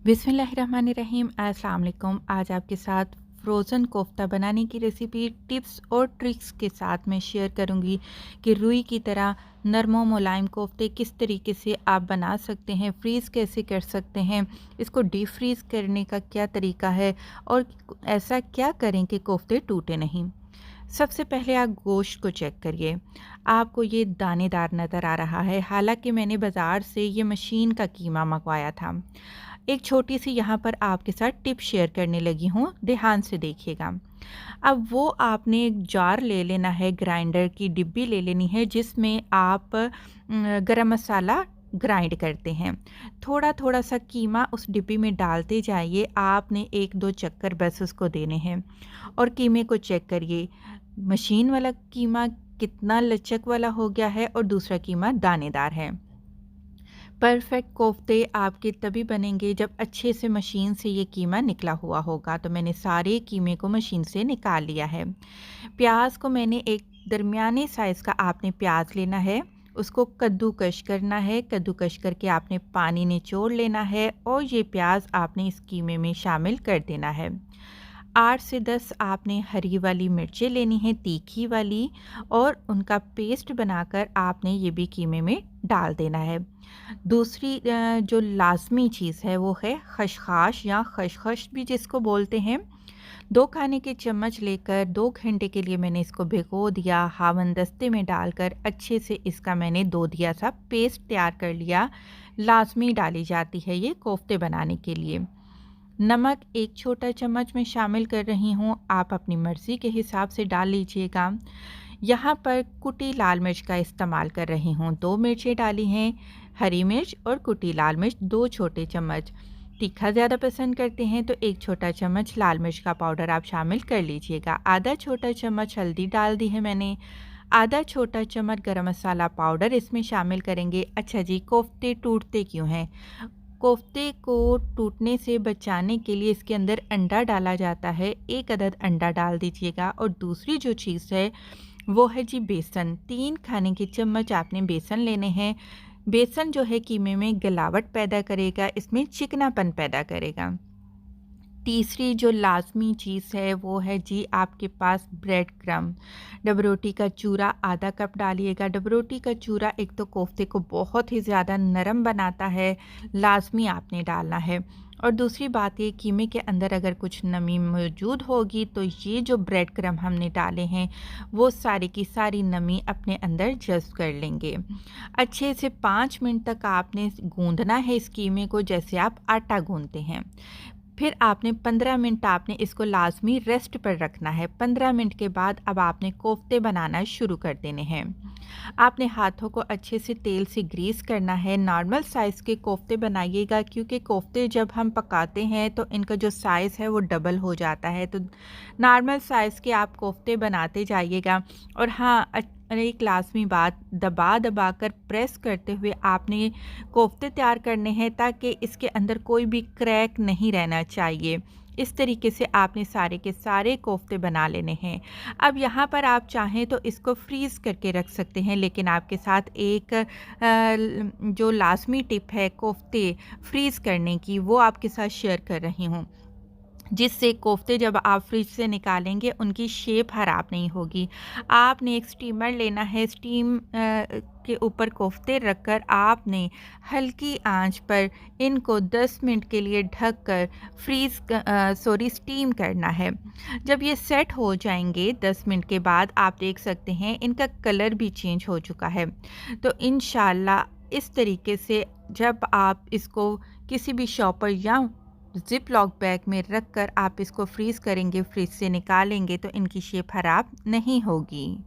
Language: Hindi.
बिस्मिल्लाहिर्रहमानिर्रहीम। अस्सलाम वालेकुम। आज आपके साथ फ़्रोज़न कोफ्ता बनाने की रेसिपी टिप्स और ट्रिक्स के साथ मैं शेयर करूंगी कि रुई की तरह नरम और मुलायम कोफ्ते किस तरीके से आप बना सकते हैं, फ्रीज़ कैसे कर सकते हैं, इसको डीप फ्रीज़ करने का क्या तरीका है और ऐसा क्या करें कि कोफ्ते टूटे नहीं। सबसे पहले आप गोश्त को चेक करिए, आपको ये दानेदार नज़र आ रहा है। हालांकि मैंने बाज़ार से ये मशीन का कीमा मंगवाया था। एक छोटी सी यहाँ पर आपके साथ टिप शेयर करने लगी हूँ, ध्यान से देखिएगा। अब वो आपने एक जार ले लेना है, ग्राइंडर की डिब्बी ले लेनी है जिसमें आप गरम मसाला ग्राइंड करते हैं। थोड़ा थोड़ा सा कीमा उस डिब्बी में डालते जाइए, आपने एक दो चक्कर बस उसको देने हैं और कीमे को चेक करिए, मशीन वाला कीमा कितना लचक वाला हो गया है और दूसरा कीमा दानेदार है। परफेक्ट कोफ्ते आपके तभी बनेंगे जब अच्छे से मशीन से ये कीमा निकला हुआ होगा। तो मैंने सारे कीमे को मशीन से निकाल लिया है। प्याज को मैंने एक दरमियाने साइज़ का आपने प्याज लेना है, उसको कद्दूकश करना है। कद्दूकश करके आपने पानी निचोड़ लेना है और ये प्याज आपने इस कीमे में शामिल कर देना है। 8 से 10 आपने हरी वाली मिर्चें लेनी है, तीखी वाली, और उनका पेस्ट बनाकर आपने ये भी कीमे में डाल देना है। दूसरी जो लाज़मी चीज़ है वो है खशखाश या खशखश भी जिसको बोलते हैं। 2 खाने के चम्मच लेकर 2 घंटे के लिए मैंने इसको भिगो दिया। हावन-दस्ते में डालकर अच्छे से इसका मैंने दोधिया सा पेस्ट तैयार कर लिया। लाज़मी डाली जाती है ये कोफ्ते बनाने के लिए। नमक 1 छोटा चम्मच मैं शामिल कर रही हूँ, आप अपनी मर्ज़ी के हिसाब से डाल लीजिएगा। यहाँ पर कुटी लाल मिर्च का इस्तेमाल कर रही हूँ, 2 मिर्चें डाली हैं, हरी मिर्च और कुटी लाल मिर्च 2 छोटे चम्मच। तीखा ज़्यादा पसंद करते हैं तो 1 छोटा चम्मच लाल मिर्च का पाउडर आप शामिल कर लीजिएगा। आधा छोटा चम्मच हल्दी डाल दी है मैंने, आधा छोटा चम्मच गरम मसाला पाउडर इसमें शामिल करेंगे। अच्छा जी, कोफ्ते टूटते क्यों हैं? कोफ्ते को टूटने से बचाने के लिए इसके अंदर अंडा डाला जाता है। 1 अदद अंडा डाल दीजिएगा। और दूसरी जो चीज़ है वो है जी बेसन। 3 खाने के चम्मच आपने बेसन लेने हैं। बेसन जो है कीमे में गलावट पैदा करेगा, इसमें चिकनापन पैदा करेगा। तीसरी जो लाज़मी चीज़ है वो है जी आपके पास ब्रेड क्रम्ब। डबरोटी का चूरा आधा कप डालिएगा। डबरोटी का चूरा एक तो कोफ्ते को बहुत ही ज़्यादा नरम बनाता है, लाज़मी आपने डालना है। और दूसरी बात ये, कीमे के अंदर अगर कुछ नमी मौजूद होगी तो ये जो ब्रेड क्रम्ब हमने डाले हैं वो सारी की सारी नमी अपने अंदर जज़्ब कर लेंगे। अच्छे से 5 मिनट तक आपने गूँधना है इस कीमे को, जैसे आप आटा गूँधते हैं। फिर आपने 15 मिनट आपने इसको लाज़मी रेस्ट पर रखना है। 15 मिनट के बाद अब आपने कोफ्ते बनाना शुरू कर देने हैं। आपने हाथों को अच्छे से तेल से ग्रीस करना है। नॉर्मल साइज़ के कोफ्ते बनाइएगा, क्योंकि कोफ्ते जब हम पकाते हैं तो इनका जो साइज़ है वो डबल हो जाता है। तो नॉर्मल साइज़ के आप कोफ्ते बनाते जाइएगा। और हाँ, एक लाज़मी बात, दबा दबा कर प्रेस करते हुए आपने कोफ्ते तैयार करने हैं ताकि इसके अंदर कोई भी क्रैक नहीं रहना चाहिए। इस तरीके से आपने सारे के सारे कोफ्ते बना लेने हैं। अब यहाँ पर आप चाहें तो इसको फ्रीज़ करके रख सकते हैं, लेकिन आपके साथ एक जो लाज़मी टिप है कोफ्ते फ्रीज़ करने की, वो आपके साथ शेयर कर रही हूँ, जिससे कोफ्ते जब आप फ्रिज से निकालेंगे उनकी शेप ख़राब नहीं होगी। आपने एक स्टीमर लेना है, स्टीम के ऊपर कोफ्ते रखकर आपने हल्की आंच पर इनको 10 मिनट के लिए ढककर स्टीम करना है। जब ये सेट हो जाएंगे 10 मिनट के बाद, आप देख सकते हैं इनका कलर भी चेंज हो चुका है। तो इंशाल्लाह इस तरीके से जब आप इसको किसी भी शॉपर या ज़िप लॉक बैग में रखकर आप इसको फ्रीज़ करेंगे, फ्रिज से निकालेंगे तो इनकी शेप ख़राब नहीं होगी।